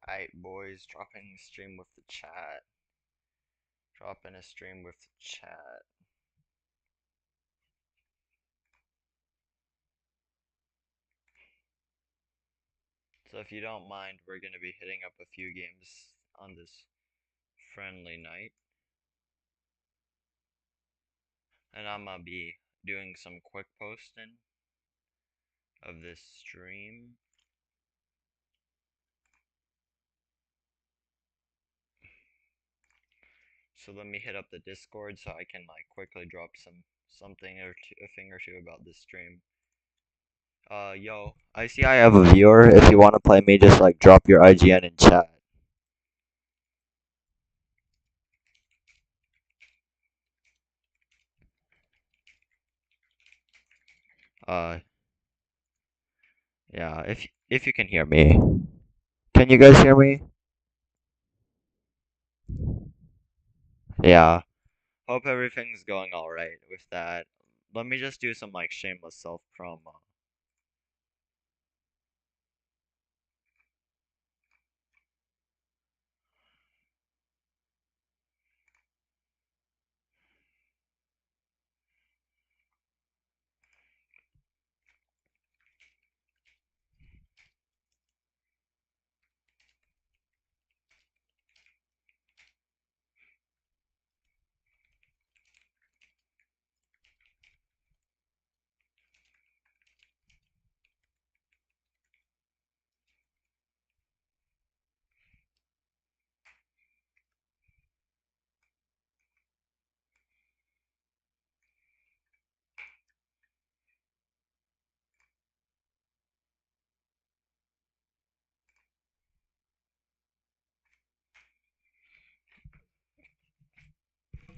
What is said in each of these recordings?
Alright, boys, dropping a stream with the chat. Dropping a stream with the chat. So if you don't mind, we're gonna be hitting up a few games on this friendly night. And I'm gonna be doing some quick posting of this stream. So let me hit up the Discord so I can like quickly drop something or a thing or two about this stream. Yo, I see I have a viewer. If you want to play me, just like drop your IGN in chat. Uh, yeah, if you can hear me. Can you guys hear me? Yeah. Hope everything's going alright with that. Let me just do some like shameless self promo.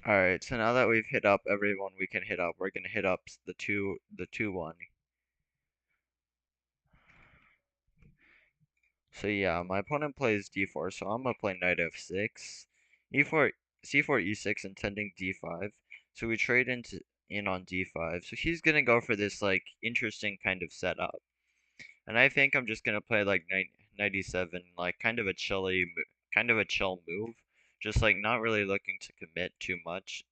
Alright, so now that we've hit up everyone we can hit up, we're gonna hit up the 2-1. So yeah, my opponent plays d4, so I'm gonna play knight f6, e4, c4, e6, intending d5. So we trade in on d5. So he's gonna go for this like interesting kind of setup, and I think I'm just gonna play like knight e7, like kind of a chill move, just like not really looking to commit too much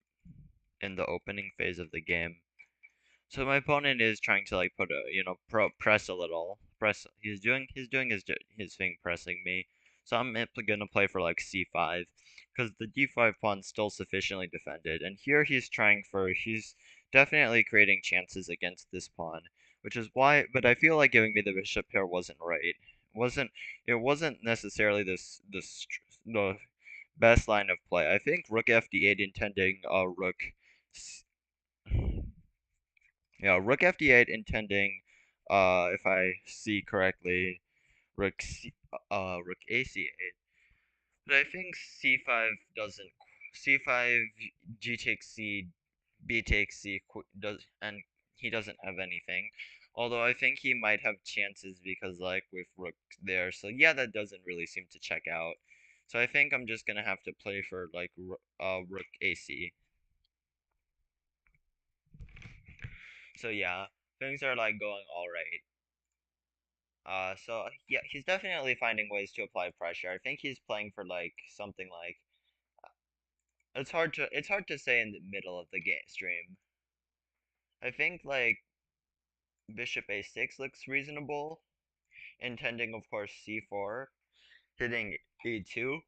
in the opening phase of the game. So my opponent is trying to like put a press a little press. He's doing his thing pressing me. So I'm gonna play for like c5 because the d5 pawn's still sufficiently defended. And here he's definitely creating chances against this pawn, which is why. But I feel like giving me the bishop here wasn't right. It wasn't necessarily the best line of play. I think rook fd8 intending rook fd8 intending, if I see correctly, rook ac8. But I think c5 doesn't, c5, g takes c, b takes c does, and he doesn't have anything. Although I think he might have chances because like with rook there, so yeah, that doesn't really seem to check out. So I think I'm just gonna have to play for like rook ac. So yeah, things are like going all right. So yeah, he's definitely finding ways to apply pressure. I think he's playing for like something like it's hard to say in the middle of the game stream. I think like bishop a6 looks reasonable, intending of course c4, hitting e2.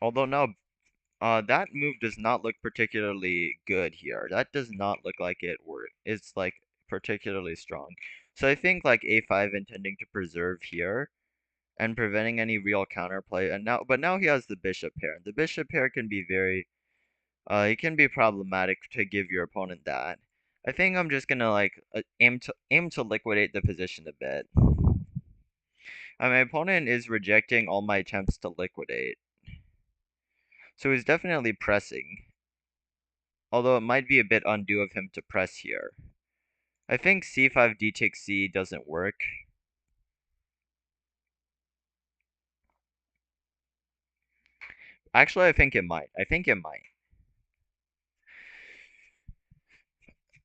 Although no, that move does not look particularly good here. That does not look like it's like particularly strong. So I think like a5 intending to preserve here and preventing any real counterplay. But now he has the bishop pair. The bishop pair can be it can be problematic to give your opponent that. I think I'm just gonna like aim to liquidate the position a bit. My opponent is rejecting all my attempts to liquidate, so he's definitely pressing. Although it might be a bit undue of him to press here. I think c5 d takes c doesn't work. Actually, I think it might.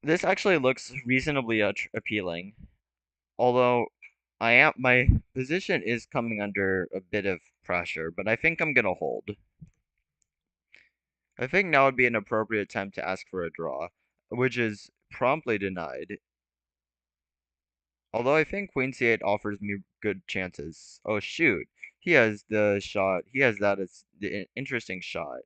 This actually looks reasonably appealing. Although, my position is coming under a bit of pressure, but I think I'm gonna hold. I think now would be an appropriate time to ask for a draw, which is promptly denied. Although I think Queen C8 offers me good chances. Oh shoot, he has the shot. He has that as the interesting shot.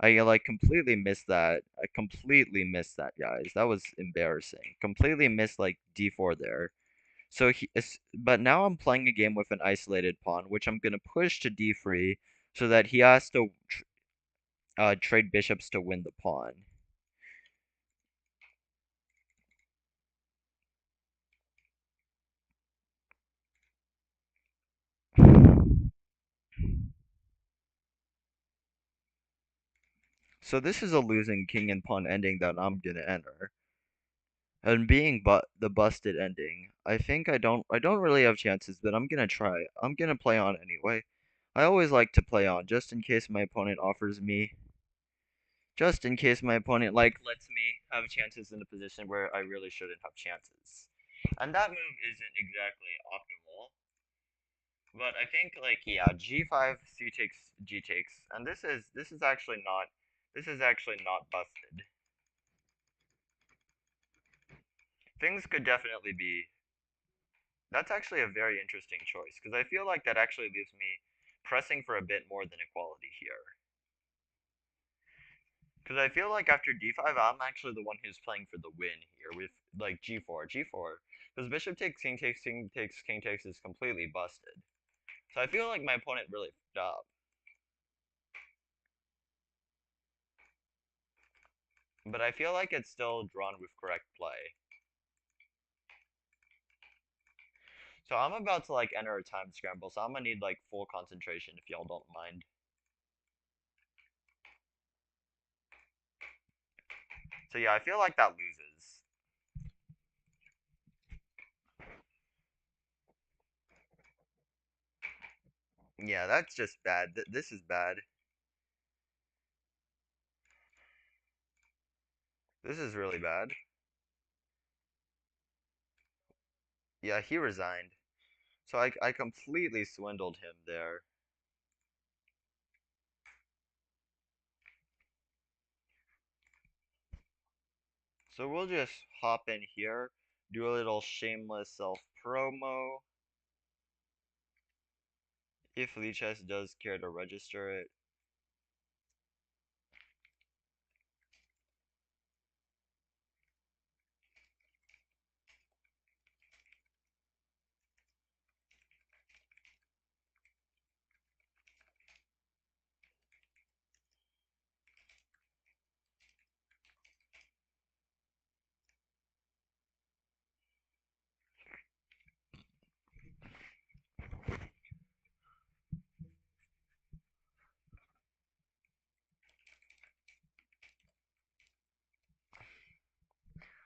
I like completely missed that. I completely missed that, guys. That was embarrassing. Completely missed like d4 there. So but now I'm playing a game with an isolated pawn, which I'm gonna push to d3, so that he has to trade bishops to win the pawn. So this is a losing king and pawn ending that I'm gonna enter. And being the busted ending, I think I don't really have chances, but I'm gonna try. I'm gonna play on anyway. I always like to play on just in case my opponent offers me just in case my opponent like lets me have chances in a position where I really shouldn't have chances. And that move isn't exactly optimal, but I think like yeah, g5, c takes, g takes, and this is actually not busted. Things could definitely be. That's actually a very interesting choice because I feel like that actually leaves me pressing for a bit more than equality here. Because I feel like after d5, I'm actually the one who's playing for the win here with like g4, g4. Because bishop takes, king takes, king takes, king takes is completely busted. So I feel like my opponent really fucked up. But I feel like it's still drawn with correct play. So I'm about to like enter a time scramble, so I'm gonna need like full concentration if y'all don't mind. So yeah, I feel like that loses. Yeah, that's just bad. This is bad. This is really bad. Yeah, he resigned. So I completely swindled him there. So we'll just hop in here, do a little shameless self-promo. If Lichess does care to register it.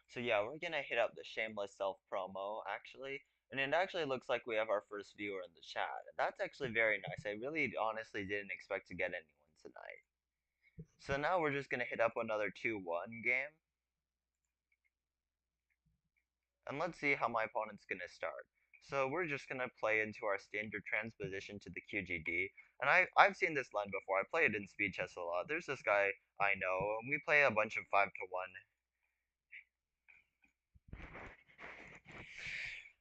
So yeah, we're gonna hit up the shameless self-promo actually. And it actually looks like we have our first viewer in the chat. That's actually very nice. I really honestly didn't expect to get anyone tonight. So now we're just gonna hit up another 2-1 game. And let's see how my opponent's gonna start. So we're just gonna play into our standard transposition to the QGD. And I've seen this line before. I play it in speed chess a lot. There's this guy I know, and we play a bunch of 5-1.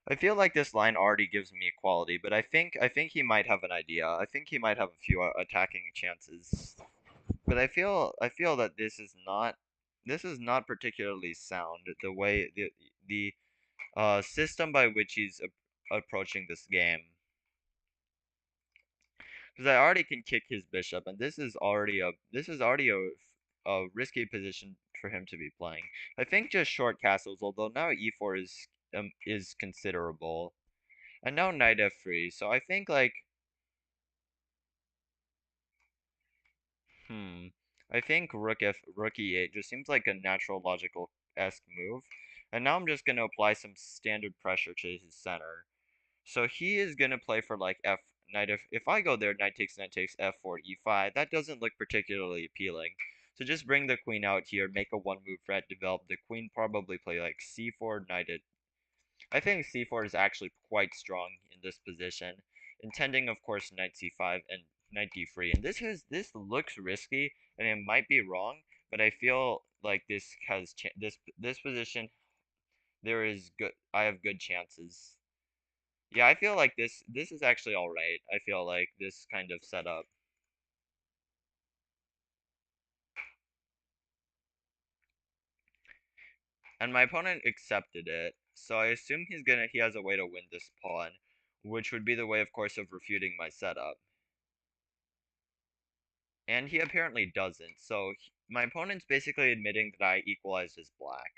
I feel like this line already gives me equality, but I think he might have an idea. I think he might have a few attacking chances. But I feel that this is not particularly sound. The way the system by which he's approaching this game. Because I already can kick his bishop, and this is already a risky position for him to be playing. I think just short castles, although now e4 is considerable, and now knight f3. So I think like hmm, I think rook e8 just seems like a natural logical esque move, and now I'm just gonna apply some standard pressure to his center. So he is gonna play for like f knight if I go there knight takes f4 e5, that doesn't look particularly appealing. So just bring the queen out here, make a one move threat, develop the queen, probably play like c4 knight I think c4 is actually quite strong in this position, intending of course knight c5 and knight d3. And this looks risky, and it might be wrong, but I feel like this has this position there is good. I have good chances. Yeah, I feel like this is actually all right. I feel like this kind of setup. And my opponent accepted it, so I assume he has a way to win this pawn, which would be the way, of course, of refuting my setup. And he apparently doesn't, so my opponent's basically admitting that I equalized his black,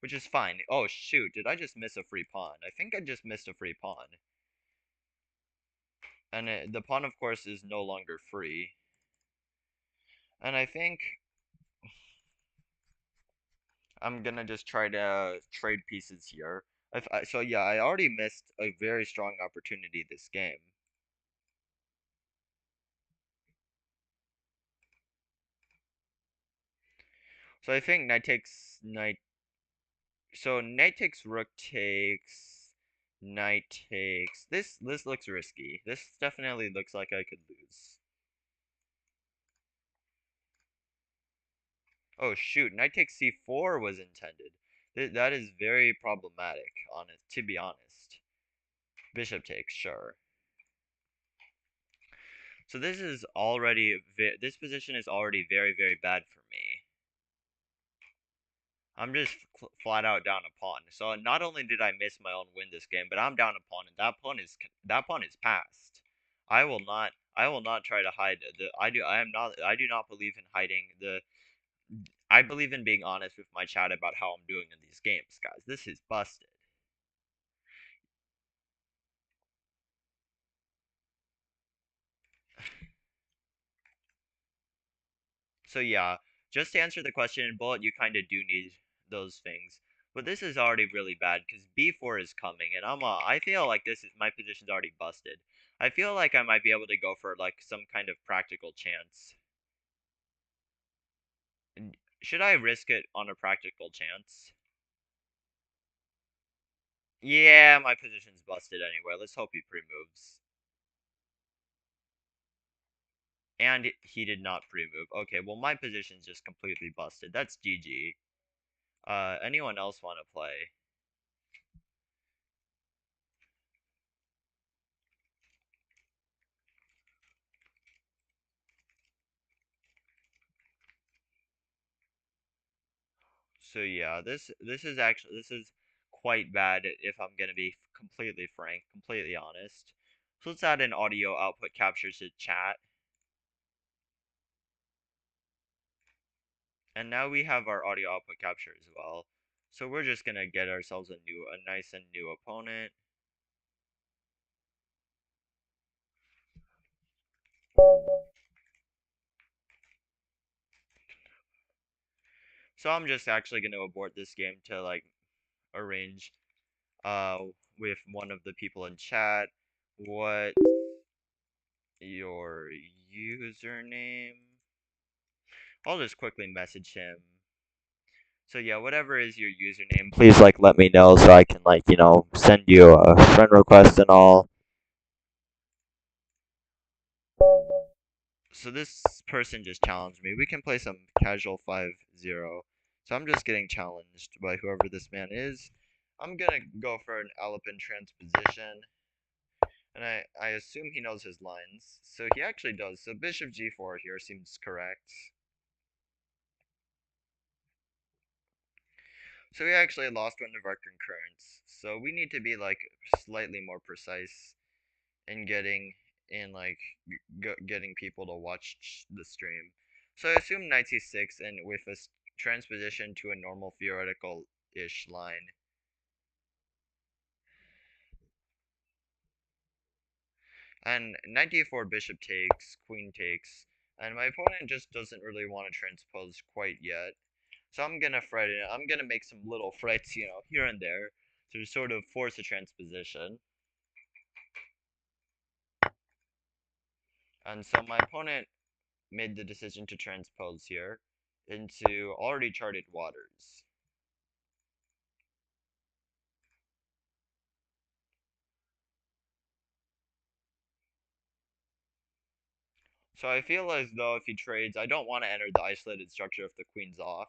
which is fine. Oh shoot, did I just miss a free pawn? I think I just missed a free pawn. And the pawn, of course, is no longer free. And I think I'm gonna just try to trade pieces here. So yeah, I already missed a very strong opportunity this game. So I think knight takes knight. So knight takes rook takes knight takes. This looks risky. This definitely looks like I could lose. Oh shoot, knight takes c4 was intended. That is very problematic, to be honest. Bishop takes, sure. So this position is already very bad for me. I'm just flat out down a pawn. So not only did I miss my own win this game, but I'm down a pawn, and that pawn is passed. I will not try to hide the I do not believe in hiding the I believe in being honest with my chat about how I'm doing in these games, guys. This is busted. So yeah, just to answer the question in bullet, you kind of do need those things. But this is already really bad because b4 is coming, and I feel like my position's already busted. I feel like I might be able to go for like some kind of practical chance. Should I risk it on a practical chance? Yeah, my position's busted anyway. Let's hope he pre-moves. And he did not pre-move. Okay, well my position's just completely busted. That's GG. Anyone else want to play? So yeah, this is quite bad if I'm gonna be completely frank, completely honest. So let's add an audio output capture to chat. And now we have our audio output capture as well. So we're just gonna get ourselves a nice and new opponent. So I'm just actually gonna abort this game to like arrange uh with one of the people in chat what your username. I'll just quickly message him. So yeah, whatever is your username, please like let me know so I can like, send you a friend request and all. So this person just challenged me. We can play some casual 5-0. So I'm just getting challenged by whoever this man is. I'm gonna go for an Alpin transposition. And I assume he knows his lines. So he actually does. So bishop g4 here seems correct. So we actually lost one of our concurrents. So we need to be like slightly more precise in getting people to watch the stream. So I assume knight c6 and with a transposition to a normal theoretical-ish line. And knight d4 bishop takes, queen takes, and my opponent just doesn't really want to transpose quite yet. So I'm gonna fret it. I'm gonna make some little frets, here and there to sort of force a transposition. And so my opponent made the decision to transpose here into already charted waters. So I feel as though if he trades, I don't want to enter the isolated structure if the queen's off.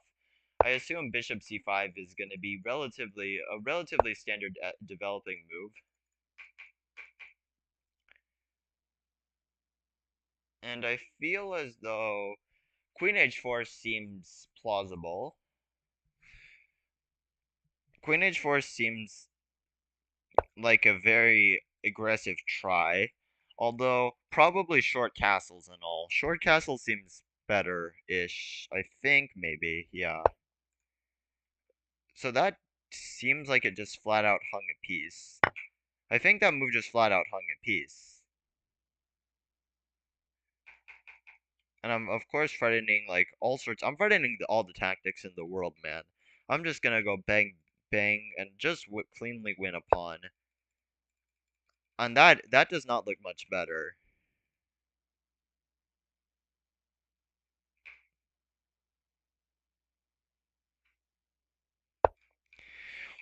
I assume bishop c5 is going to be a relatively standard developing move. And I feel as though queen h4 seems plausible. Queen h4 seems like a very aggressive try, although probably short castles and all. Short castle seems better-ish, I think, maybe, yeah. So that seems like it just flat out hung a piece. I think that move just flat out hung a piece. And I'm of course threatening like all sorts. I'm threatening all the tactics in the world, man. I'm just gonna go bang, bang, and just cleanly win a pawn. And that does not look much better.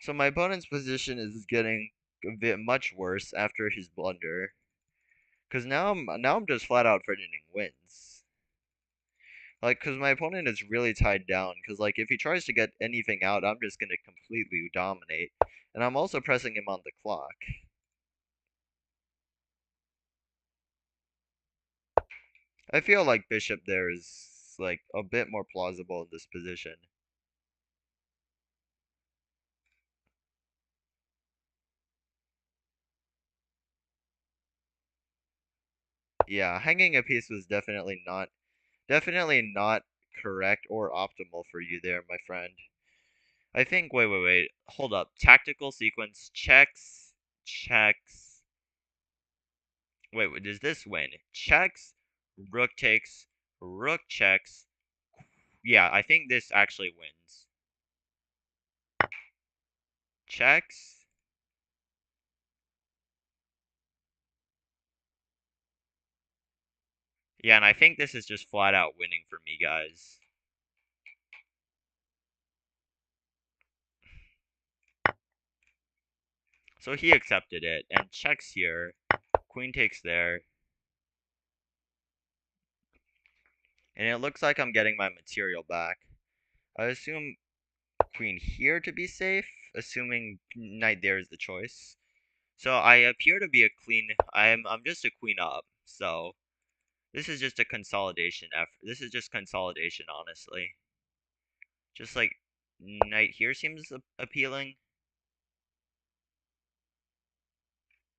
So my opponent's position is getting a bit much worse after his blunder. Cause now I'm just flat out threatening wins. Like, cause my opponent is really tied down. Cause like if he tries to get anything out, I'm just gonna completely dominate. And I'm also pressing him on the clock. I feel like bishop there is like a bit more plausible in this position. Yeah, hanging a piece was definitely not correct or optimal for you there, my friend. I think wait. Hold up. Tactical sequence checks checks. Wait, does this win? Checks, rook takes, rook checks. Yeah, I think this actually wins. Checks. Yeah, and I think this is just flat out winning for me, guys. So he accepted it, and checks here. Queen takes there. And it looks like I'm getting my material back. I assume queen here to be safe, assuming knight there is the choice. So I appear to be a queen. I'm just a queen up. So this is just a consolidation effort. This is just consolidation, honestly. Just like knight here seems appealing.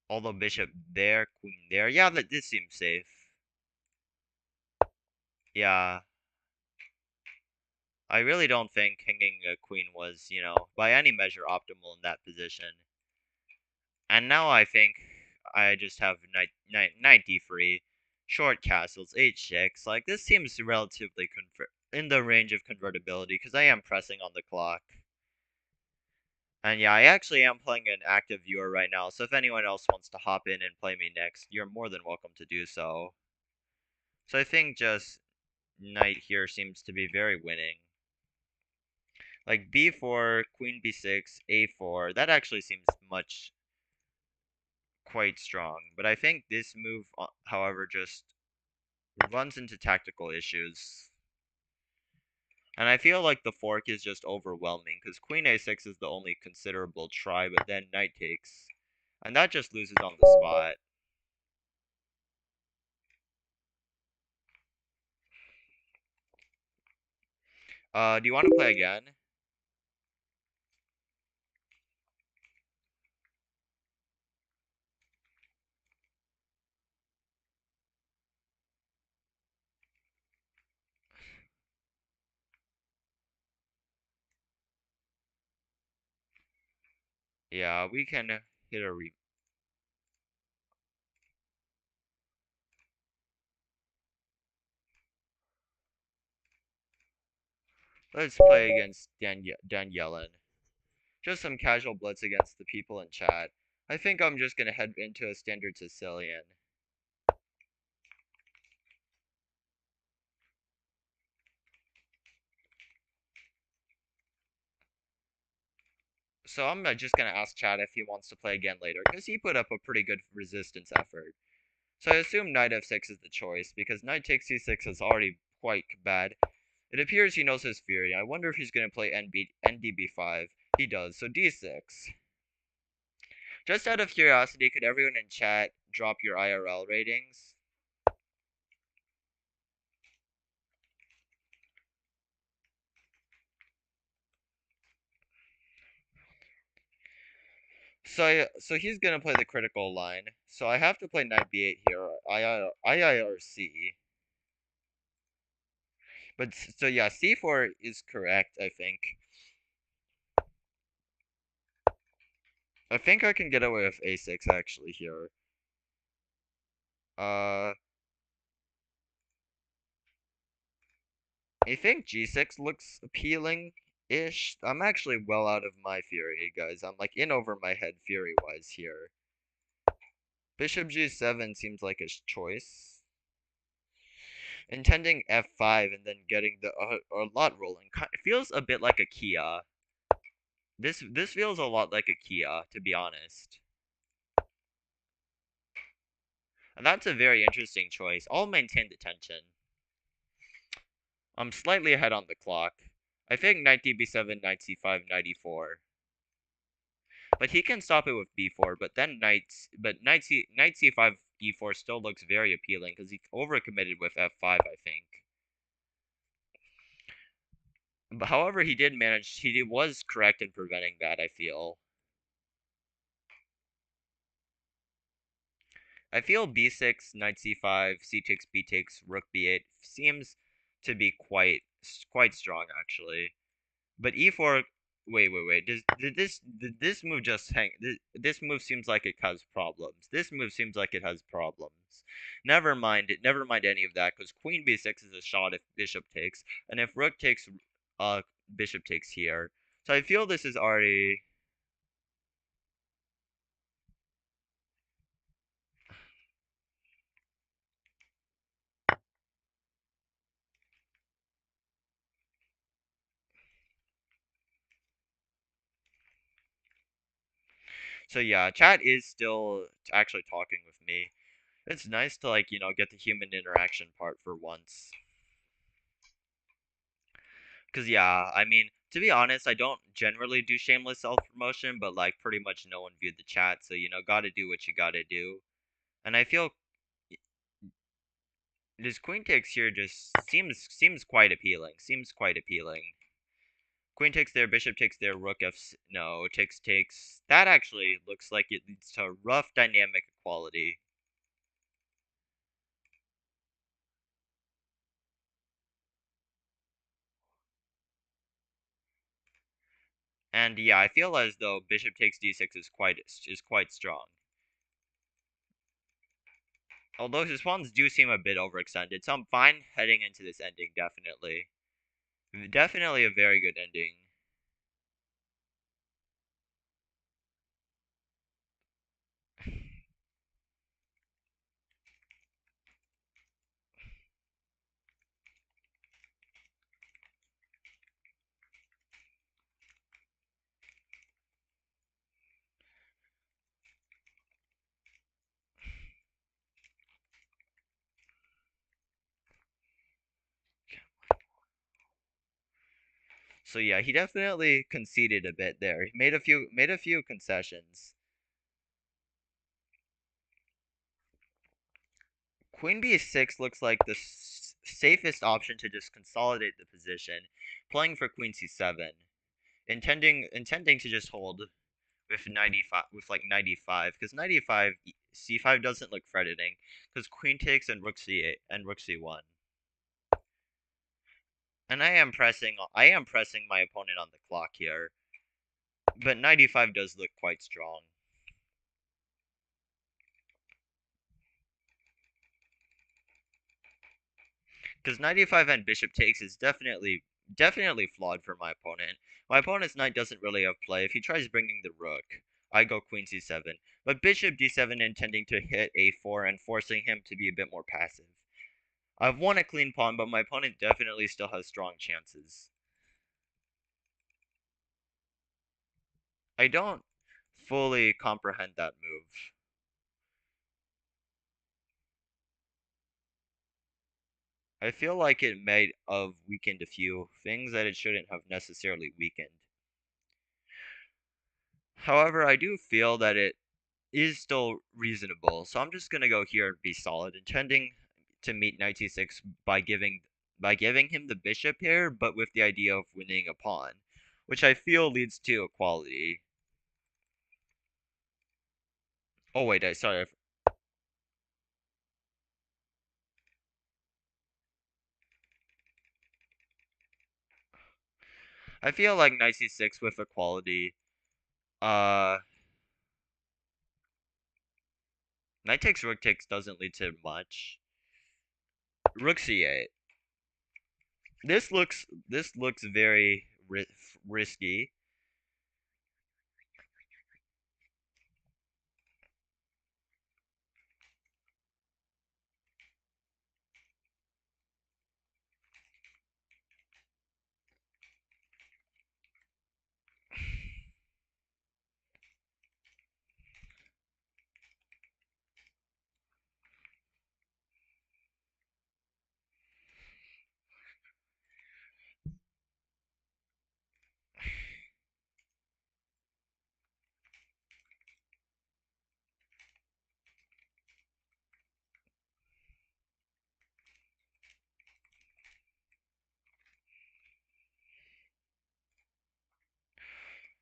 Although bishop there, queen there. Yeah, this seems safe. Yeah, I really don't think hanging a queen was, by any measure optimal in that position. And now I think I just have knight d3, short castles, h6. Like, this seems relatively in the range of convertibility, because I am pressing on the clock. And yeah, I actually am playing an active viewer right now, so if anyone else wants to hop in and play me next, you're more than welcome to do so. So I think just knight here seems to be very winning. Like b4, queen b6, a4, that actually seems quite strong. But I think this move, however, just runs into tactical issues. And I feel like the fork is just overwhelming, because queen a6 is the only considerable try, but then knight takes. And that just loses on the spot. Do you want to play again? Yeah, we can hit a re... Let's play against Daniellen. Just some casual blitz against the people in chat. I think I'm just gonna head into a standard Sicilian. So I'm just gonna ask Chad if he wants to play again later, because he put up a pretty good resistance effort. So I assume knight f6 is the choice, because knight takes c6 is already quite bad. It appears he knows his fury. I wonder if he's going to play ndb5. He does, so d6. Just out of curiosity, could everyone in chat drop your IRL ratings? So he's gonna play the critical line. So I have to play knight b8 here, IIRC. But so yeah, c4 is correct, I think. I think I can get away with a6 actually here. I think g6 looks appealing-ish. I'm actually well out of my fury, guys. I'm like in over my head fury-wise here. Bishop g7 seems like a choice. Intending f5 and then getting the lot rolling feels a bit like a Kia. This feels a lot like a Kia, to be honest. And that's a very interesting choice. I'll maintain the tension. I'm slightly ahead on the clock. I think knight db7, knight c5, knight e4. But he can stop it with b4, but then knight c5 e4 still looks very appealing because he overcommitted with f5, I think. But however, he was correct in preventing that, I feel. I feel b6, knight c5, c takes, b takes, rook b8 seems to be quite strong actually. But e4, wait. Did this move just hang? This move seems like it has problems. This move seems like it has problems. Never mind any of that, because queen b6 is a shot if bishop takes, and if rook takes, uh, bishop takes here. So I feel this is already. So yeah, chat is still actually talking with me. It's nice to like, get the human interaction part for once. Cause yeah, I mean, to be honest, I don't generally do shameless self-promotion, but like pretty much no one viewed the chat, so gotta do what you gotta do. And I feel this queen takes here just seems quite appealing. Seems quite appealing. Queen takes there, bishop takes there, rook f no, takes. That actually looks like it leads to a rough dynamic equality. And yeah, I feel as though bishop takes d6 is quite strong. Although his pawns do seem a bit overextended, so I'm fine heading into this ending, definitely. Definitely a very good ending. So yeah, he definitely conceded a bit there. He made a few concessions. Queen b6 looks like the safest option to just consolidate the position, playing for queen c7, intending to just hold with 95 with like 95 because 95 c5 doesn't look threatening because queen takes and rook c8 and rook c1. And I am pressing my opponent on the clock here, but 95 does look quite strong. Because 95 and bishop takes is definitely flawed for my opponent. My opponent's knight doesn't really have play. If he tries bringing the rook, I go queen c7. But bishop d7 intending to hit a4 and forcing him to be a bit more passive. I've won a clean pawn, but my opponent definitely still has strong chances. I don't fully comprehend that move. I feel like it might have weakened a few things that it shouldn't have necessarily weakened. However, I do feel that it is still reasonable, so I'm just gonna go here and be solid, intending to meet knight c6 by giving him the bishop here, but with the idea of winning a pawn, which I feel leads to equality. Oh wait, sorry. I feel like knight c6 with equality. Uh, knight takes rook takes doesn't lead to much. Rook c8. This looks very risky.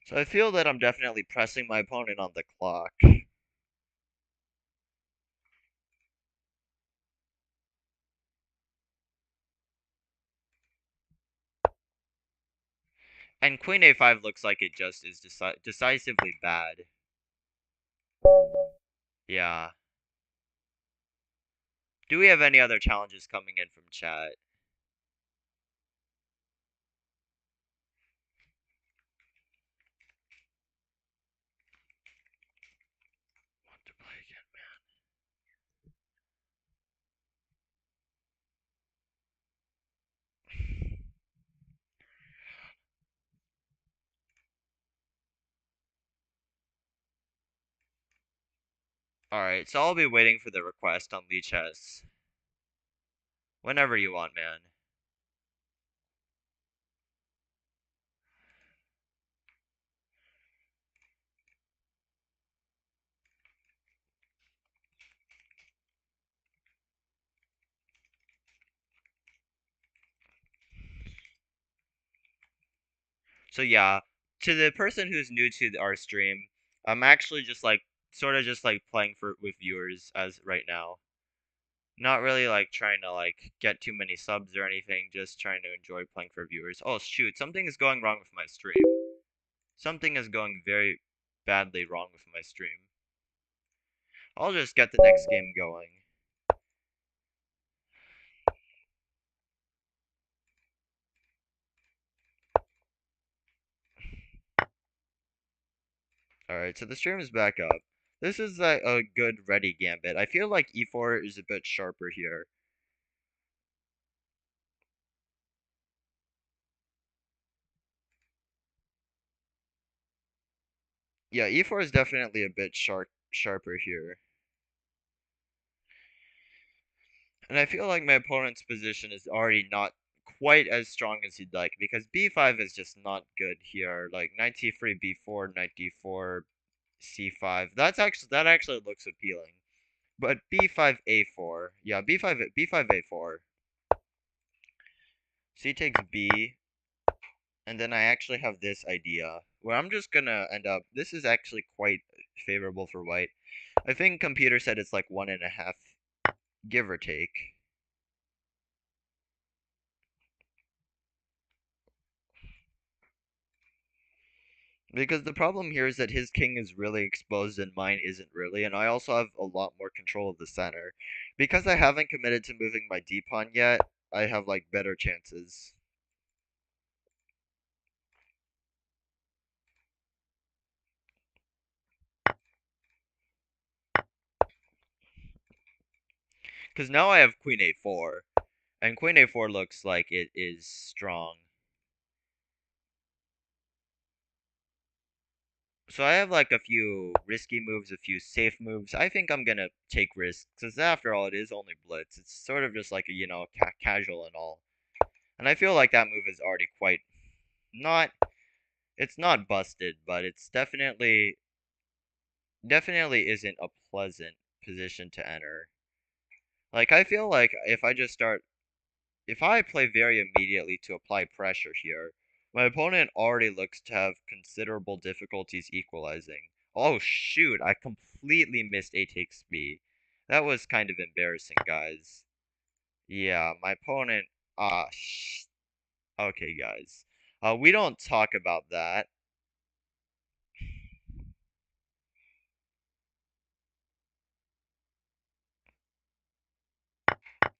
So I feel that I'm definitely pressing my opponent on the clock. And queen a5 looks like it just is decisively bad. Yeah. Do we have any other challenges coming in from chat? Want to play again? Alright, so I'll be waiting for the request on Chess. Whenever you want, man. So yeah, to the person who's new to our stream, I'm actually just like sort of just like playing for with viewers as right now. Not really like trying to like get too many subs or anything, just trying to enjoy playing for viewers. Oh shoot, something is going wrong with my stream. Something is going very badly wrong with my stream. I'll just get the next game going. Alright, so the stream is back up. This is a good ready gambit. I feel like e4 is a bit sharper here. Yeah, e4 is definitely a bit sharper here. And I feel like my opponent's position is already not quite as strong as he'd like, because b5 is just not good here. Like knight c3, b4, knight d4, c5. That actually looks appealing. But b5, a4. Yeah, b5, a4. C takes b, and then I actually have this idea where I'm just gonna end up. This is actually quite favorable for white. I think computer said it's like 1.5, give or take. Because the problem here is that his king is really exposed and mine isn't really, and I also have a lot more control of the center. Because I haven't committed to moving my d-pawn yet, I have like better chances. Because now I have queen a4, and queen a4 looks like it is strong. So I have like a few risky moves, a few safe moves. I think I'm gonna take risks, because after all, it is only blitz. It's sort of just like a, casual and all. And I feel like that move is already quite not. It's not busted, but it's definitely isn't a pleasant position to enter. Like I feel like if I play very immediately to apply pressure here, my opponent already looks to have considerable difficulties equalizing. Oh shoot, I completely missed A takes B. That was kind of embarrassing, guys. Yeah, my opponent. Okay, guys. We don't talk about that.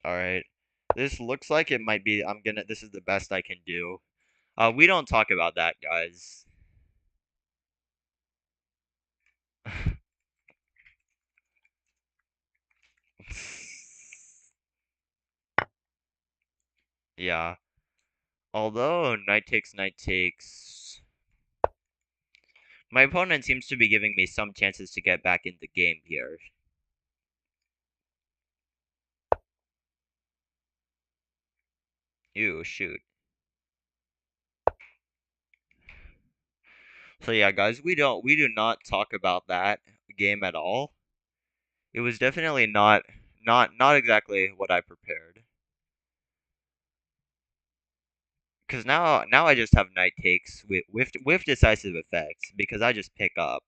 Alright. This looks like it might be. This is the best I can do. We don't talk about that, guys. Yeah. Although knight takes, my opponent seems to be giving me some chances to get back in the game here. Ew, shoot. So yeah, guys, we do not talk about that game at all. It was definitely not exactly what I prepared. Cause now I just have knight takes with decisive effects because I just pick up.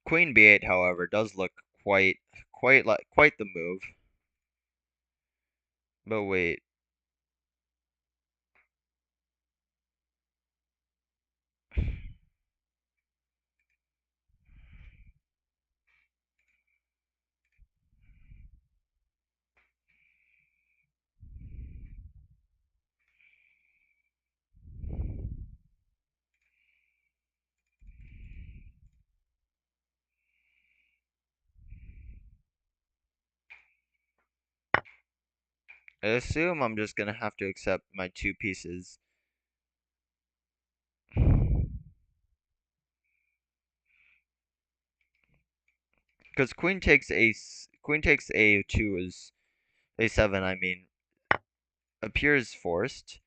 Queen b8, however, does look quite the move. But wait, I assume I'm just gonna have to accept my two pieces. Because queen takes a2 is a7. I mean, appears forced.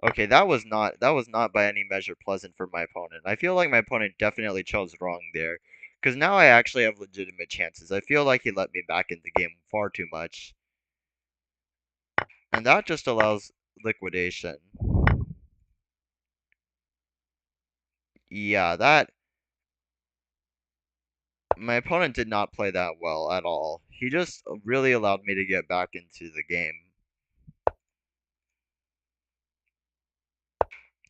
Okay, that was not by any measure pleasant for my opponent. I feel like my opponent definitely chose wrong there, because now I actually have legitimate chances. I feel like he let me back in the game far too much, and that just allows liquidation. Yeah, that my opponent did not play that well at all. He just really allowed me to get back into the game.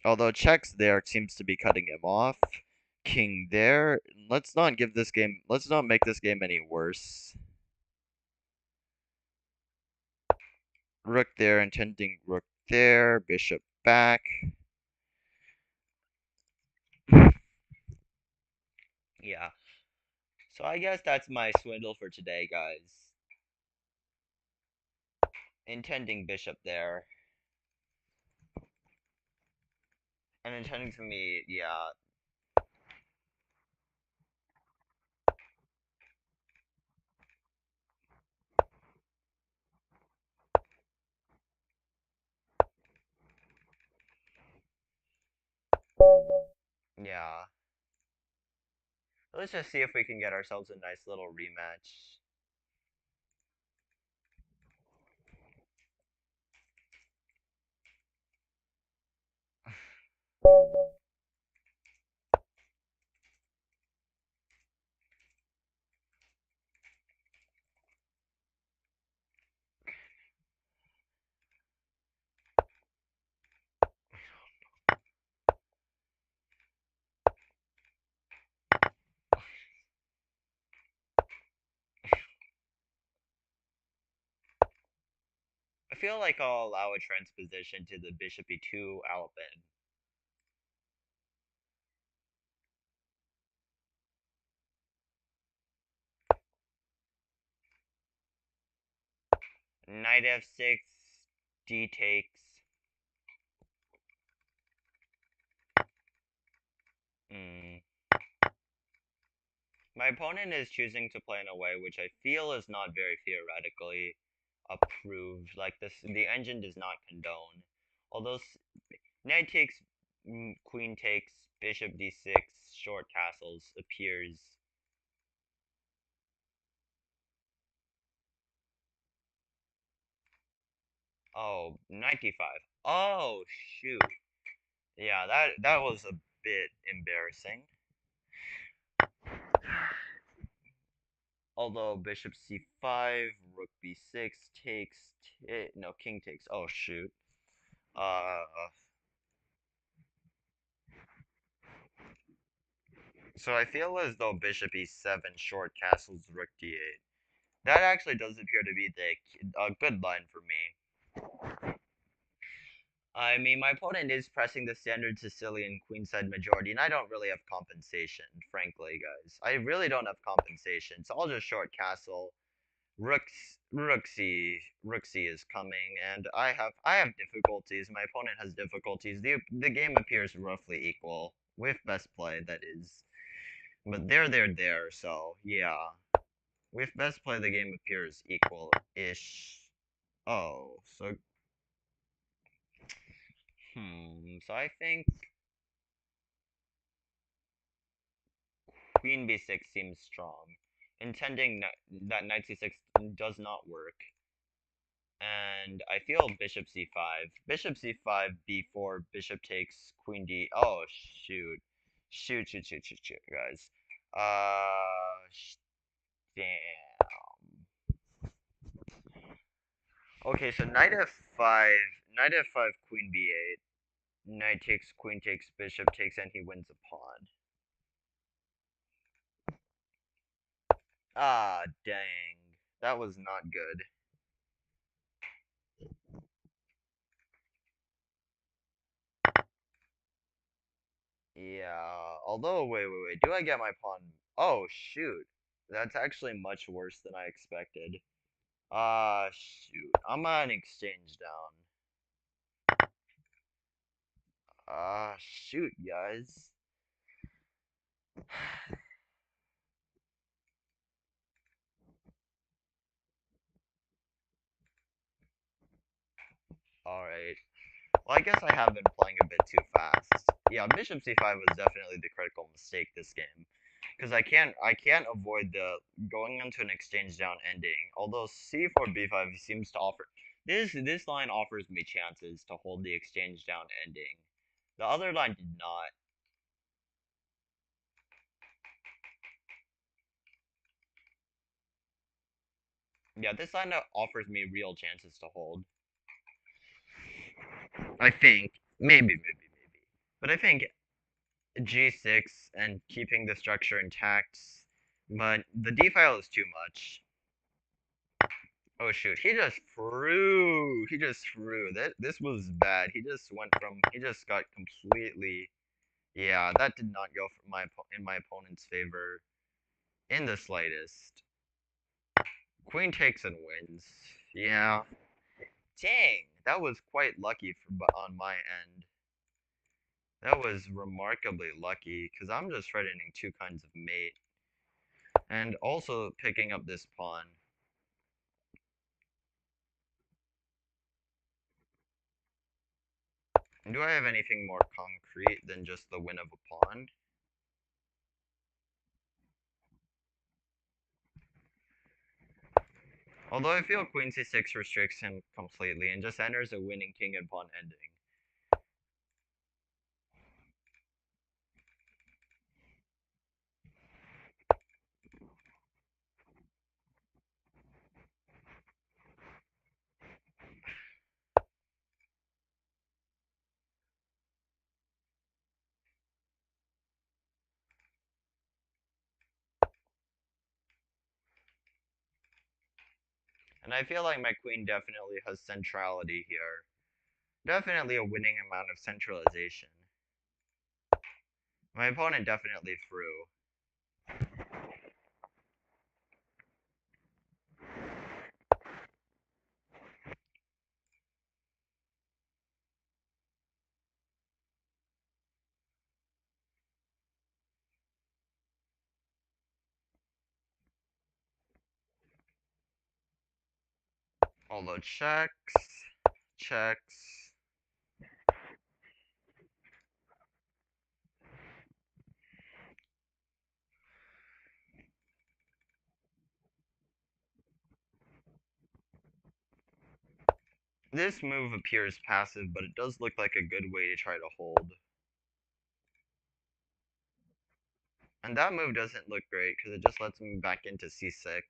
Although checks there seems to be cutting him off. King there. Let's not make this game any worse. Rook there, intending rook there, bishop back. Yeah. So I guess that's my swindle for today, guys. Intending bishop there. And intending to me, yeah. Yeah. Let's just see if we can get ourselves a nice little rematch. feel like I'll allow a transposition to the bishop e2 outbid. Knight f6, d takes. My opponent is choosing to play in a way which I feel is not very theoretically approved. Like this, the engine does not condone. Although knight takes, queen takes, bishop d6, short castles appears. Oh, knight d5. Oh shoot. Yeah, that was a bit embarrassing. Although bishop c5, rook b6 takes, no, king takes. Oh shoot. Uh, so I feel as though bishop e7, short castles, rook d8. That actually does appear to be a good line for me. I mean, my opponent is pressing the standard Sicilian queenside majority, and I don't really have compensation, frankly, guys. I really don't have compensation, so I'll just short castle. Rooksy is coming, and I have difficulties. My opponent has difficulties. The game appears roughly equal with best play, that is. But there. So yeah, with best play, the game appears equal-ish. Oh, so So I think queen b6 seems strong, intending that knight c6 does not work. And I feel bishop c5. Bishop c5, b4, bishop takes, queen d. Oh, shoot. Shoot, guys. Damn. Okay, so knight f5, queen b8. Knight takes, queen takes, bishop takes, and he wins a pawn. Ah, dang. That was not good. Yeah, although, wait. Do I get my pawn? Oh, shoot. That's actually much worse than I expected. Ah, shoot. I'm on exchange down. Ah, shoot, guys. Alright. Well, I guess I have been playing a bit too fast. Yeah, bishop c5 was definitely the critical mistake this game. Because I can't avoid the going into an exchange down ending. Although c4 b5 seems to offer this line offers me chances to hold the exchange down ending. The other line did not. Yeah, this line offers me real chances to hold. I think maybe. But I think g6 and keeping the structure intact. But the d file is too much. Oh shoot, he just threw. He just threw. This was bad. He just got completely. Yeah, that did not go for in my opponent's favor in the slightest. Queen takes and wins. Yeah. Dang, that was quite lucky on my end. That was remarkably lucky because I'm just threatening two kinds of mate and also picking up this pawn. Do I have anything more concrete than just the win of a pawn? Although I feel queen c6 restricts him completely and just enters a winning king and pawn ending. And I feel like my queen definitely has centrality here. Definitely a winning amount of centralization. My opponent definitely threw. Although checks, checks. This move appears passive, but it does look like a good way to try to hold. And that move doesn't look great because it just lets me back into c6.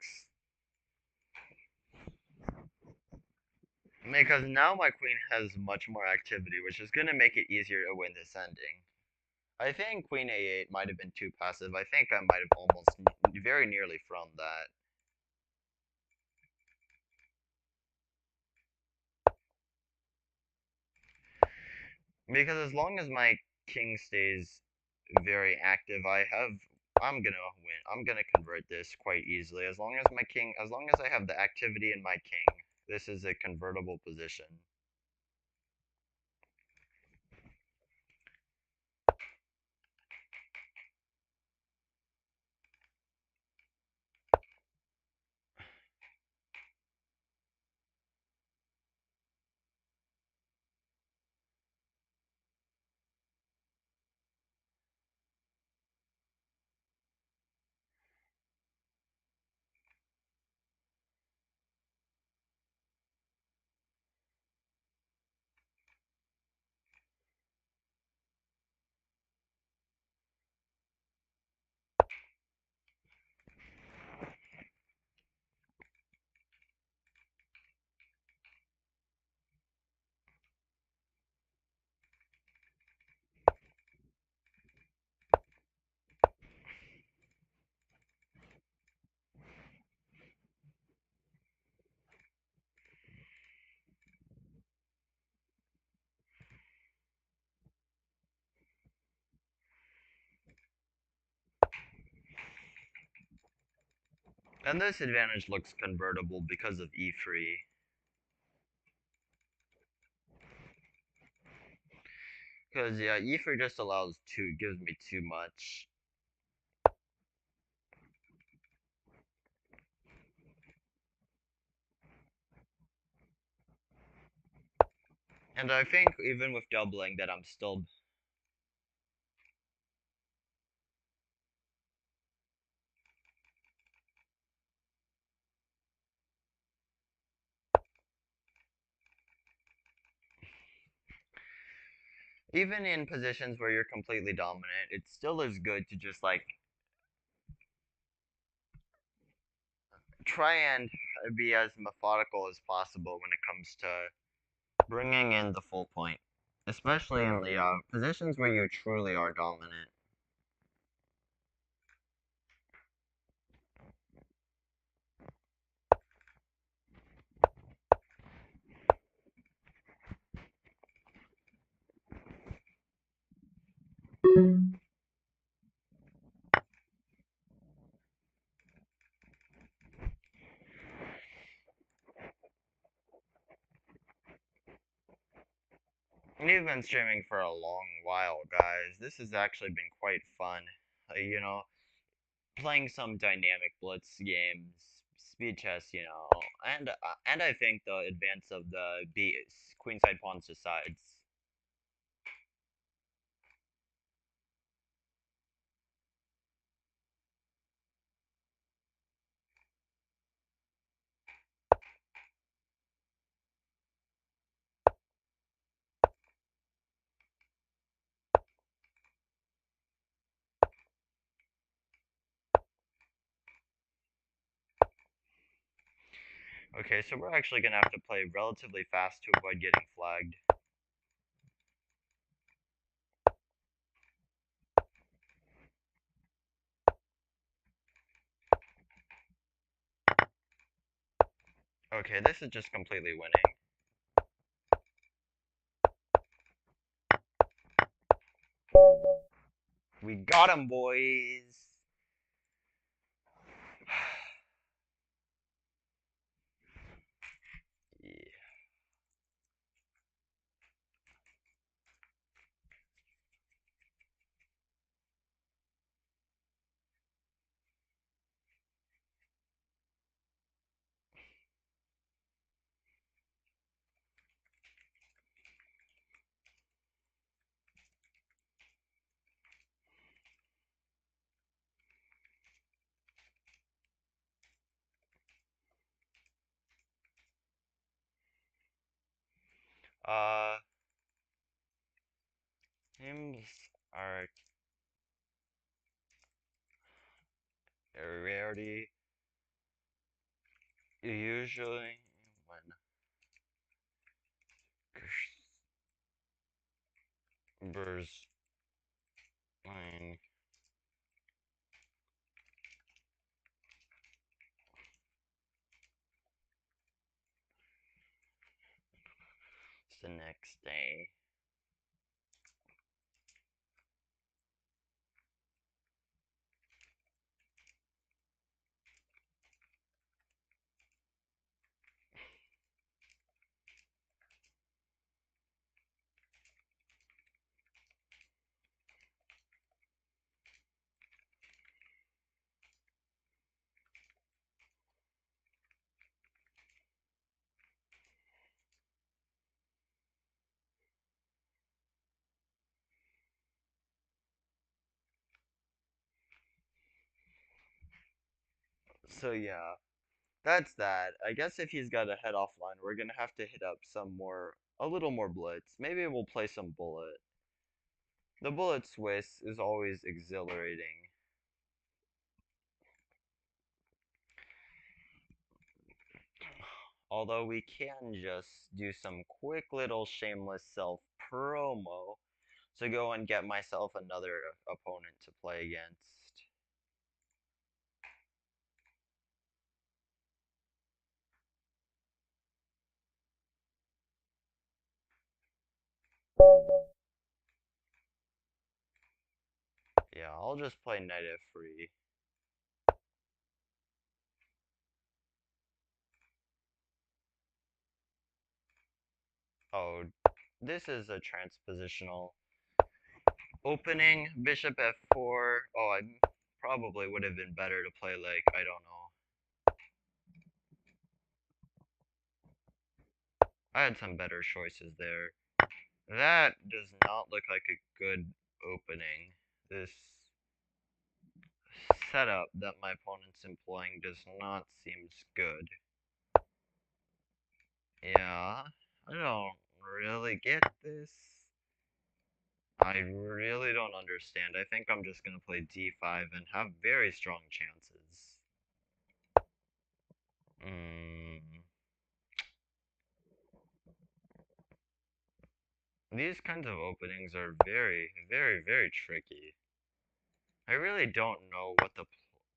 Because now my queen has much more activity, which is going to make it easier to win this ending. I think queen a8 might have been too passive. I think I might have almost very nearly thrown that. Because as long as my king stays very active, I'm gonna win. I'm gonna convert this quite easily. As long as I have the activity in my king, this is a convertible position. And this advantage looks convertible because of e3. Because yeah, e3 just gives me too much. And I think even with doubling that I'm still. Even in positions where you're completely dominant, it still is good to just like try and be as methodical as possible when it comes to bringing in the full point, especially in the positions where you truly are dominant. We've been streaming for a long while, guys. This has actually been quite fun. Playing some dynamic blitz games, speed chess, and I think the advance of the queenside pawns to sides. Okay, so we're actually gonna have to play relatively fast to avoid getting flagged. Okay, this is just completely winning. We got him, boys! Yeah. Uh, hymns are a rarity. Usually when birds line the next day. So yeah, that's that. I guess if he's got a head offline, we're gonna have to hit up a little more blitz. Maybe we'll play some bullet. The bullet Swiss is always exhilarating. Although we can just do some quick little shameless self-promo to go and get myself another opponent to play against. Yeah, I'll just play knight f3. Oh, this is a transpositional opening. Bishop f4. Oh, I probably would have been better to play like, I don't know. I had some better choices there. That does not look like a good opening. This setup that my opponent's employing does not seem good. Yeah, I don't really get this. I really don't understand. I think I'm just going to play d5 and have very strong chances. These kinds of openings are very, very, very tricky. I really don't know what the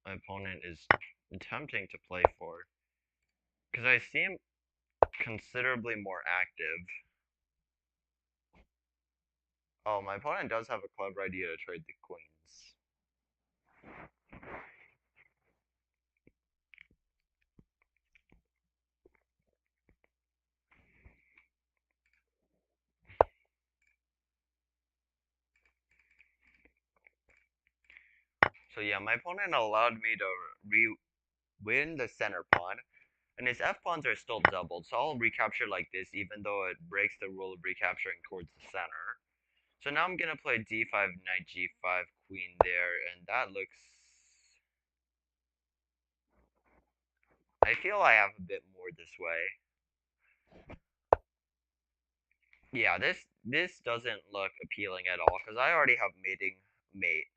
opponent is attempting to play for. Because I seem considerably more active. Oh, my opponent does have a clever idea to trade the queens. So yeah, my opponent allowed me to win the center pawn, and his f-pawns are still doubled, so I'll recapture like this even though it breaks the rule of recapturing towards the center. So now I'm gonna play d5, knight g5, queen there, and that looks... I feel I have a bit more this way. Yeah, this doesn't look appealing at all, because I already have mating mate.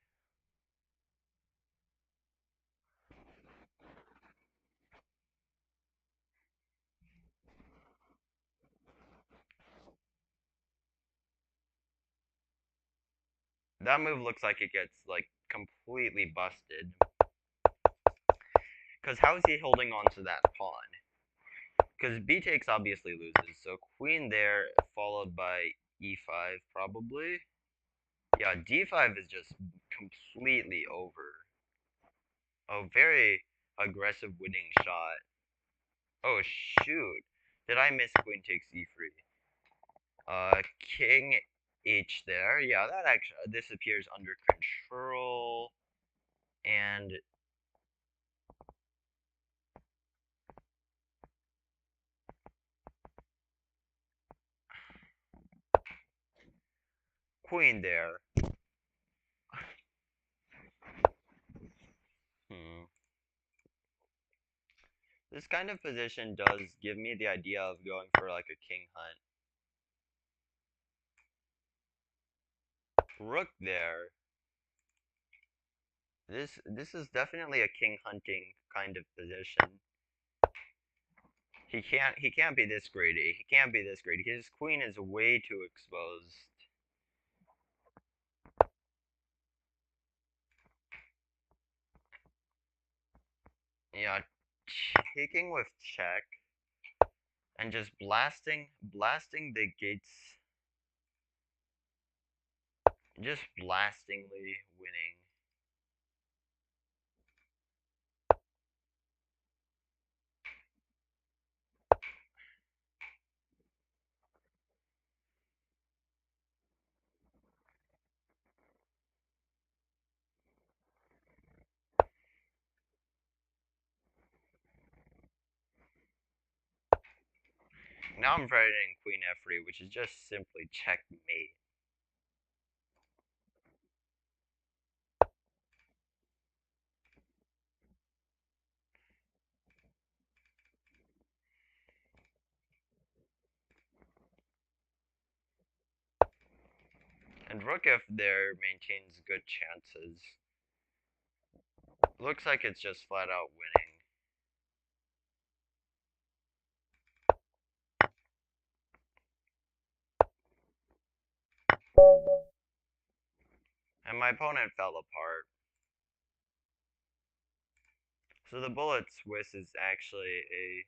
That move looks like it gets, like, completely busted. Because how is he holding on to that pawn? Because b takes obviously loses, so queen there, followed by e5 probably. Yeah, d5 is just completely over. Oh, very aggressive winning shot. Oh shoot, did I miss queen takes e3? King h there. Yeah, that actually this appears under control, and queen there. Hmm. This kind of position does give me the idea of going for like a king hunt. Rook there. This is definitely a king hunting kind of position. He can't be this greedy. He can't be this greedy. His queen is way too exposed. Yeah, taking with check and just blasting the gates, just blastingly winning. Now I'm fighting queen f3, which is just simply checkmate. And rook f there maintains good chances. Looks like it's just flat out winning. And my opponent fell apart. So the bullet Swiss is actually a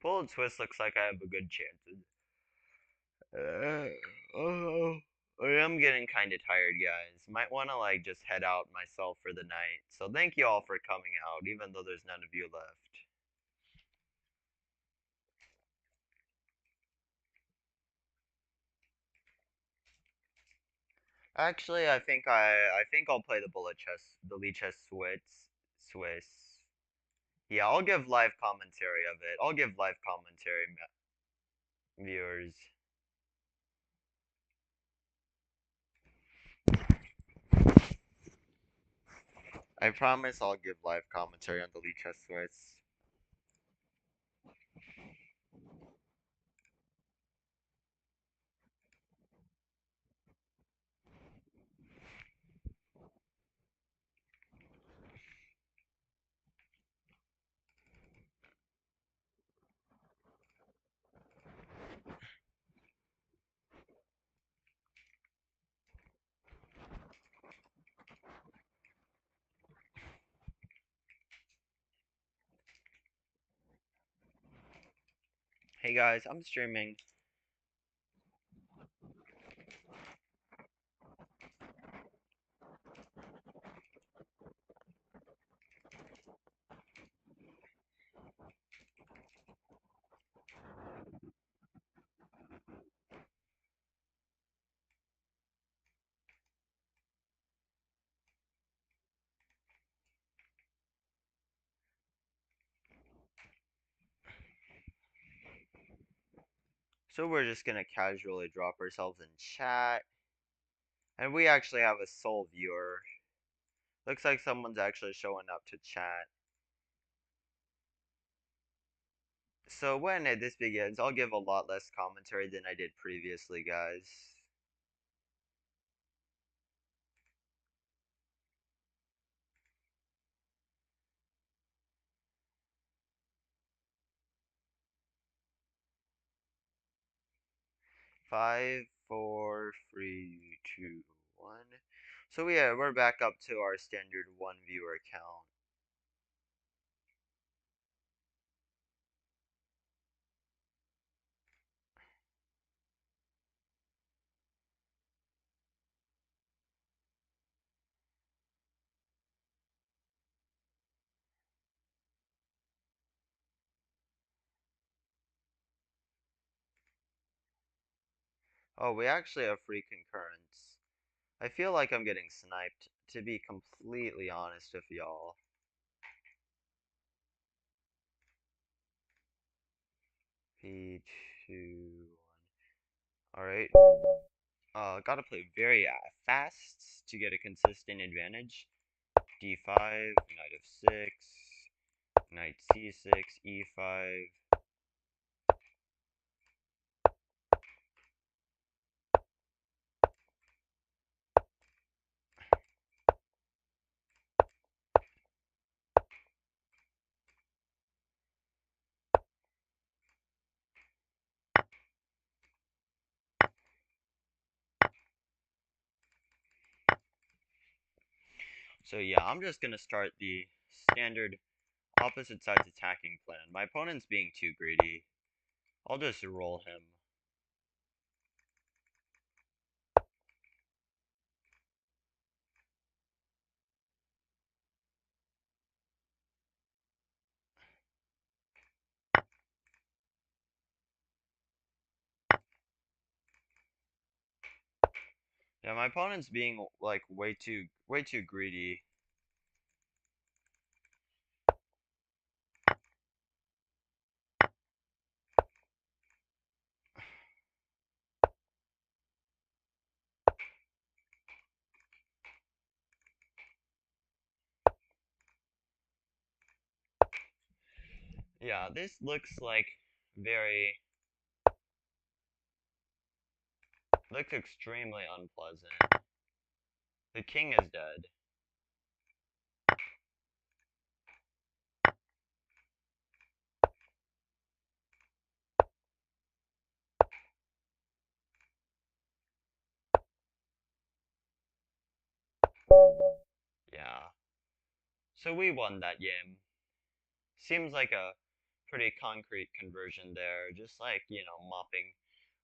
bullet Swiss looks like I have a good chance. Oh, I am getting kind of tired, guys. Might want to like just head out myself for the night. So thank you all for coming out, even though there's none of you left. Actually, I think I'll play the Lichess Swiss. Yeah, I'll give live commentary of it. I'll give live commentary, viewers. I promise I'll give live commentary on the Lichess Swiss. Hey guys, I'm streaming. So we're just gonna casually drop ourselves in chat. And we actually have a sole viewer. Looks like someone's actually showing up to chat. So when this begins, I'll give a lot less commentary than I did previously, guys. Five, 4, 3, 2, 1. So yeah, we're back up to our standard one viewer count. Oh, we actually have free concurrence. I feel like I'm getting sniped, to be completely honest with y'all. P2, 1. Alright. Gotta play very fast to get a consistent advantage. D5, knight f6, knight c6, e5. So yeah, I'm just gonna start the standard opposite sides attacking plan. My opponent's being too greedy. I'll just roll him. Yeah, my opponent's being like way too greedy. Yeah, this looks like looks extremely unpleasant. The king is dead. Yeah. So we won that game. Seems like a pretty concrete conversion there, just like,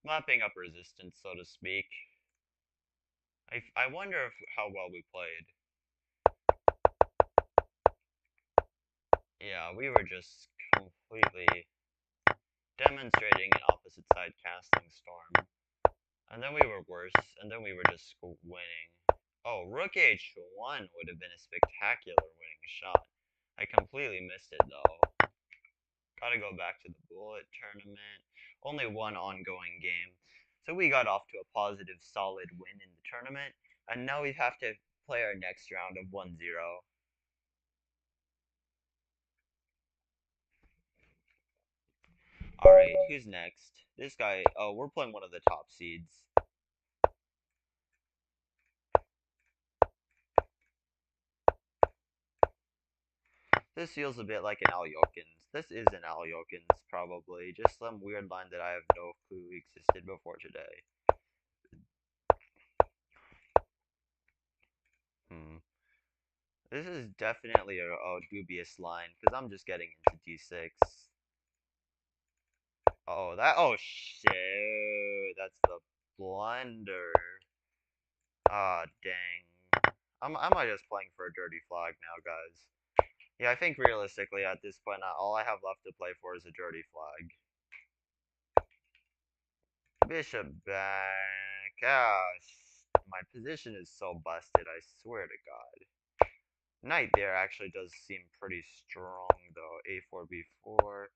mopping up resistance, so to speak. I wonder how well we played. Yeah, we were just completely demonstrating an opposite side casting storm. And then we were worse, and then we were just winning. Oh, rook h1 would have been a spectacular winning shot. I completely missed it, though. Gotta go back to the bullet tournament. Only one ongoing game. So we got off to a positive, solid win in the tournament, and now we have to play our next round of 1-0. Alright, who's next? This guy, oh, we're playing one of the top seeds. This feels a bit like an Alyokins. This is an Alyokins, probably. Just some weird line that I have no clue existed before today. This is definitely a dubious line, because I'm just getting into d6. Oh shit, that's the blunder. Ah, dang. Am I just playing for a dirty flag now, guys? Yeah, I think realistically at this point, all I have left to play for is a dirty flag. Bishop back. My position is so busted, I swear to God. Knight there actually does seem pretty strong, though. A4, B4.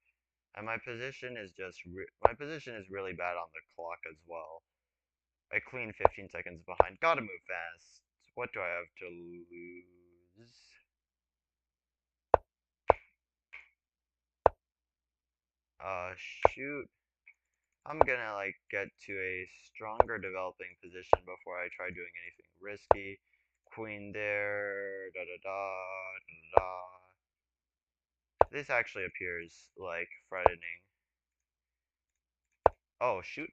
And my position is really bad on the clock as well. I clean 15 seconds behind. Gotta move fast. What do I have to lose? Shoot. I'm gonna like get to a stronger developing position before I try doing anything risky. Queen there, da da da da da. This actually appears like frightening. Oh shoot.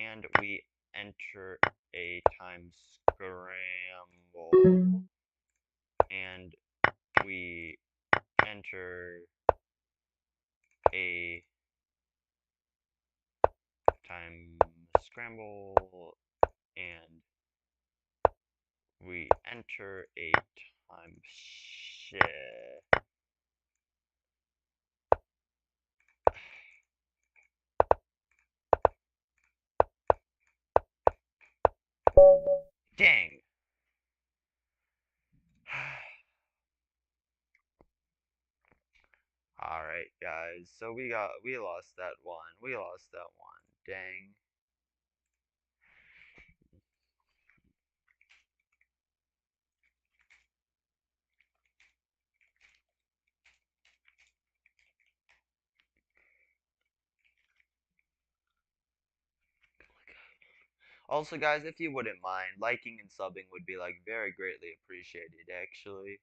and we enter a time scramble, and we enter a time scramble, and we enter a time shift. Dang. Alright, guys. So we lost that one. We lost that one. Dang. Also, guys, if you wouldn't mind, liking and subbing would be like very greatly appreciated, actually.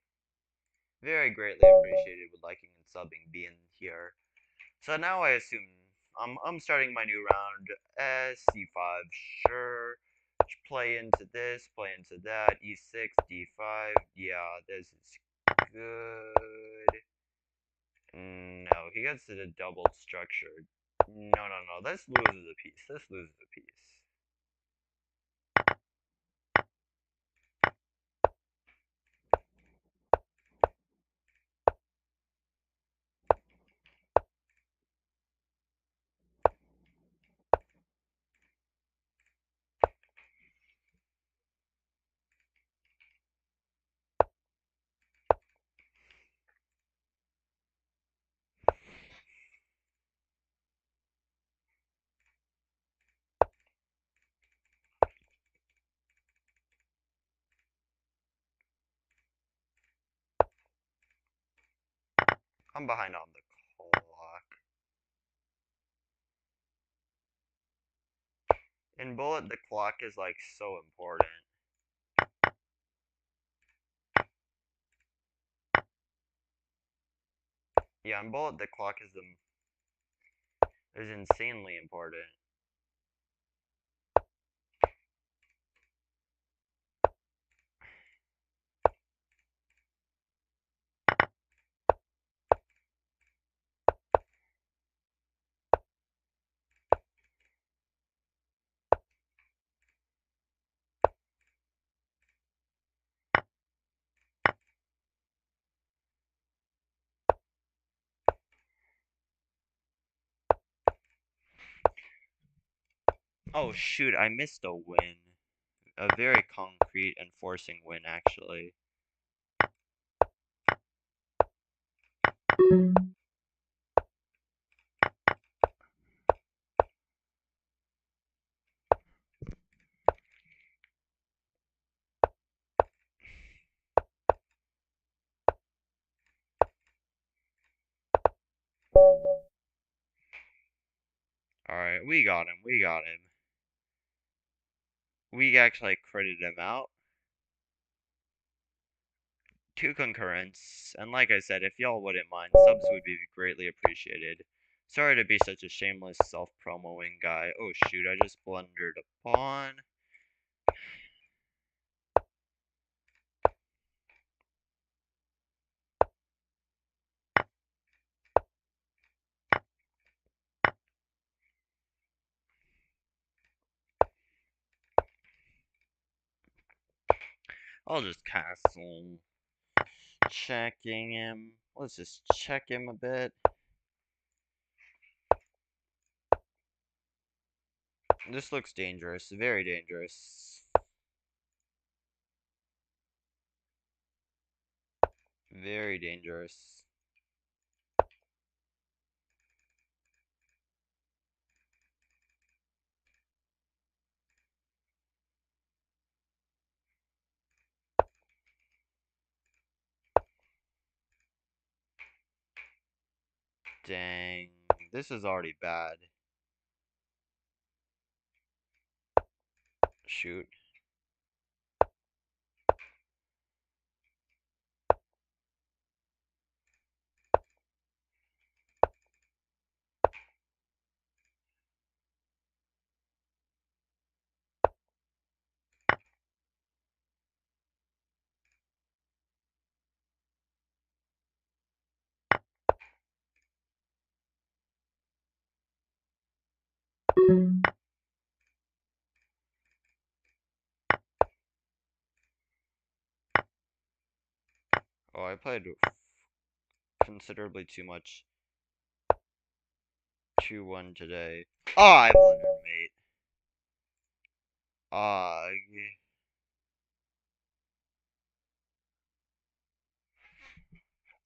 Very greatly appreciated with liking and subbing being here. So now I assume I'm starting my new round as c5, sure. Play into this, play into that, e6, d5. Yeah, this is good. No, he gets to the double structure. No. This loses a piece. This loses a piece. I'm behind on the clock. In bullet, the clock is like so important. Yeah, in bullet, the clock is insanely important. Oh shoot, I missed a win. A very concrete and forcing win, actually. Alright, we got him. We got him. We actually critted him out. 2 concurrents. And like I said, if y'all wouldn't mind, subs would be greatly appreciated. Sorry to be such a shameless self-promoing guy. Oh shoot, I just blundered a pawn. I'll just castle. Checking him. Let's just check him a bit. This looks dangerous. Very dangerous. Very dangerous. Dang. This is already bad. Shoot. Oh, I played considerably too much 2-1 today. Oh, I blundered, mate. Ah,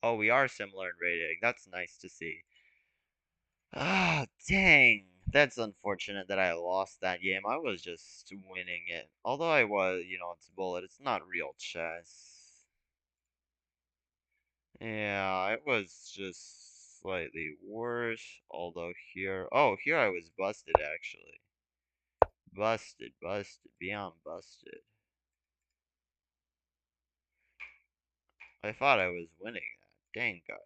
oh, we are similar in rating. That's nice to see. Ah, dang. That's unfortunate that I lost that game. I was just winning it. Although I was, it's bullet. It's not real chess. Yeah, it was just slightly worse. Although here I was busted actually. Busted, beyond busted. I thought I was winning that. Dang, guys.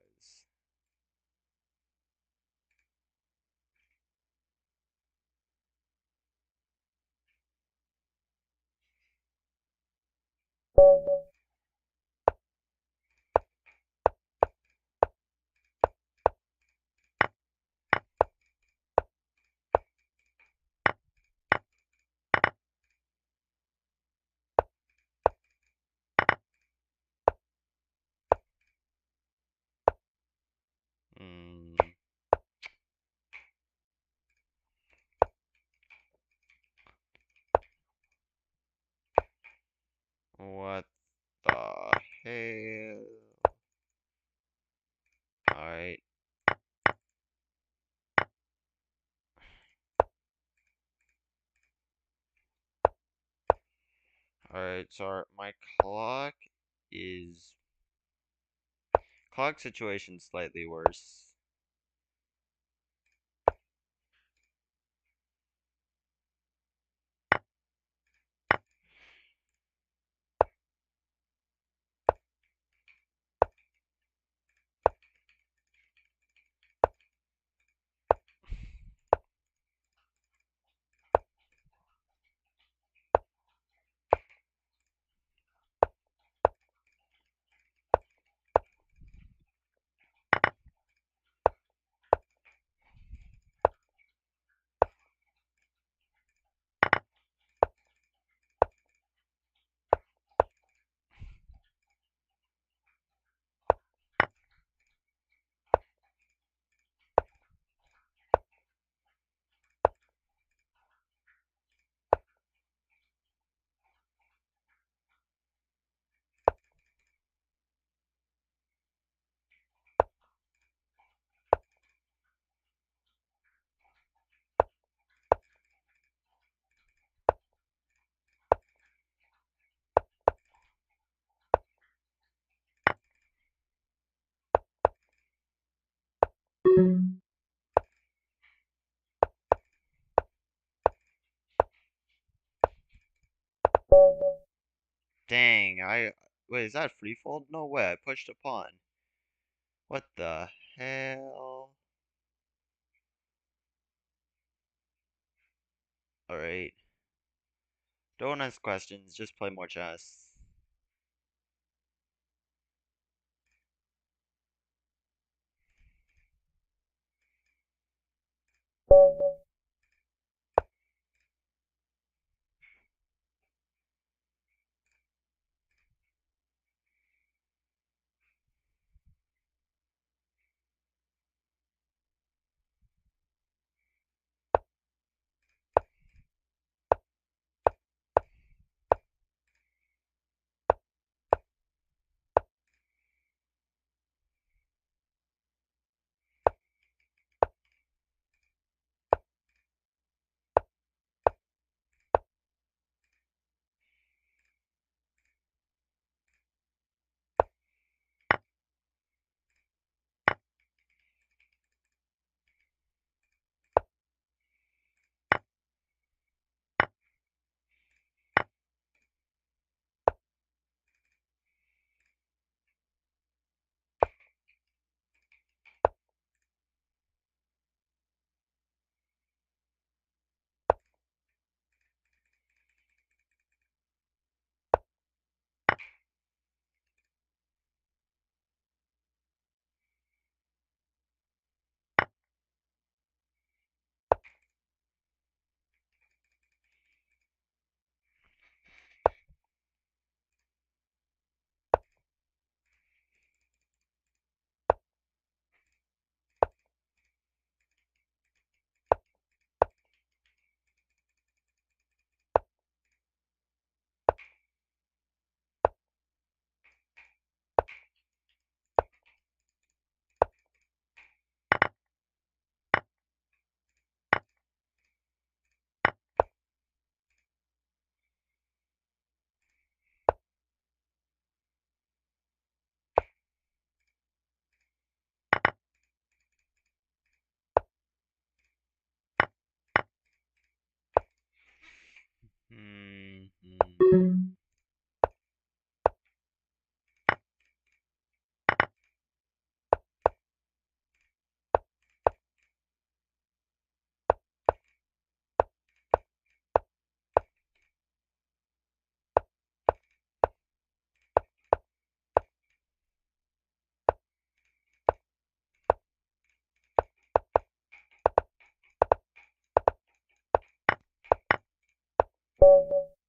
Hmm. What the hell? Alright. Alright, so my is clock situation slightly worse. Dang, wait, is that free fold? No way, I pushed a pawn. What the hell? Alright. Don't ask questions, just play more chess.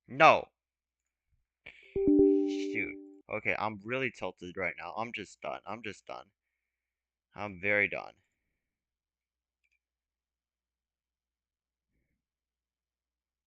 No. Shoot. Okay, I'm really tilted right now. I'm just done. I'm very done.